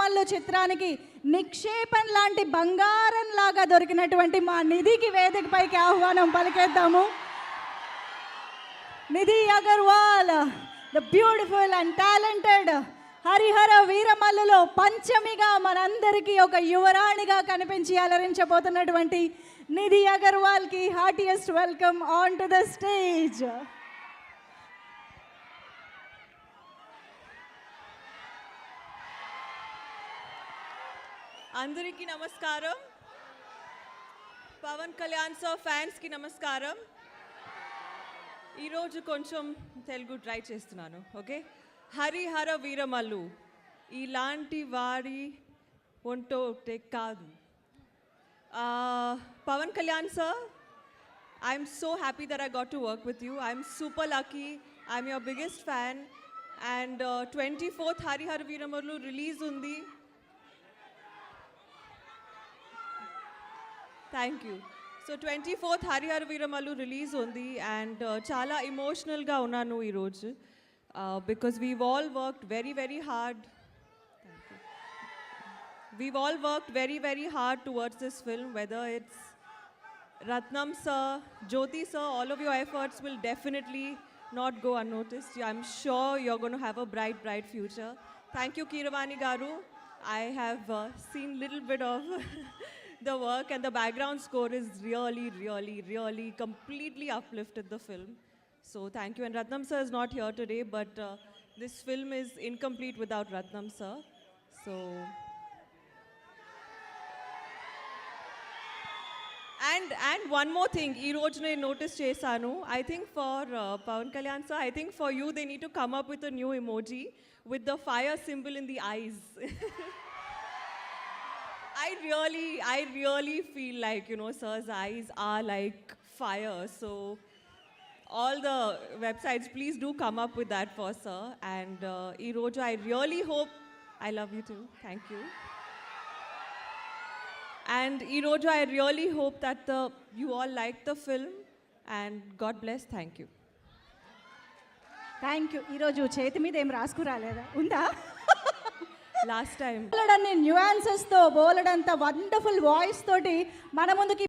వీరమల్లు చిత్రానికి నిక్షేపం లాంటి బంగారం లాగా దొరికినటువంటి మా నిధికి వేదికపైకి ఆహ్వానం పలికేద్దాము. Nidhi Agarwal, the beautiful and talented Harihara వీరమల్లులో పంచమిగా మనందరికీ ఒక యువరాణిగా కనిపించి అలరించబోతున్నటువంటి నిధి అగర్వాల్కి heartiest welcome on to the stage. అందరికీ నమస్కారం. పవన్ కళ్యాణ్ సార్ ఫ్యాన్స్కి నమస్కారం. ఈరోజు కొంచెం తెలుగు ట్రై చేస్తున్నాను. ఓకే, హరిహర వీరమల్లు ఇలాంటి వారి ఒంటోటే కాదు. Pawan Kalyan sir, I'm so happy that I got to work with you. I'm super lucky. I'm your biggest fan. And 24th Harihara Veeramallu release ఉంది. Thank you. So 24th Harihara Veeramallu release ఉంది అండ్ చాలా ఎమోషనల్గా ఉన్నాను ఈరోజు because we've all worked very very hard. We've all worked very, very hard towards this film, whether it's Ratnam sir, Jyoti sir, all of your efforts will definitely not go unnoticed. I'm sure you're going to have a bright, bright future. Thank you, Keeravani Garu. I have seen little bit of the work and the background score is really, really, really completely uplifted the film. So thank you. And Ratnam sir is not here today, but this film is incomplete without Ratnam sir. So... And one more thing, ee roju nenu notice chesanu. I think for Pawan Kalyan sir, I think for you they need to come up with a new emoji with the fire symbol in the eyes. I really feel like, you know, sir's eyes are like fire. So all the websites, please do come up with that for sir. And ee roju I really hope, I love you too. Thank you. And Iroju, I really hope that you all like the film and God bless. Thank you. Thank you. ఈరోజు చేతి మీద ఏం రాసుకురాలేదా? ఉందా? Last time బోలెడన్ని న్యూయాన్సెస్తో బోలెడంత wonderful voice తోటి మన ముందుకి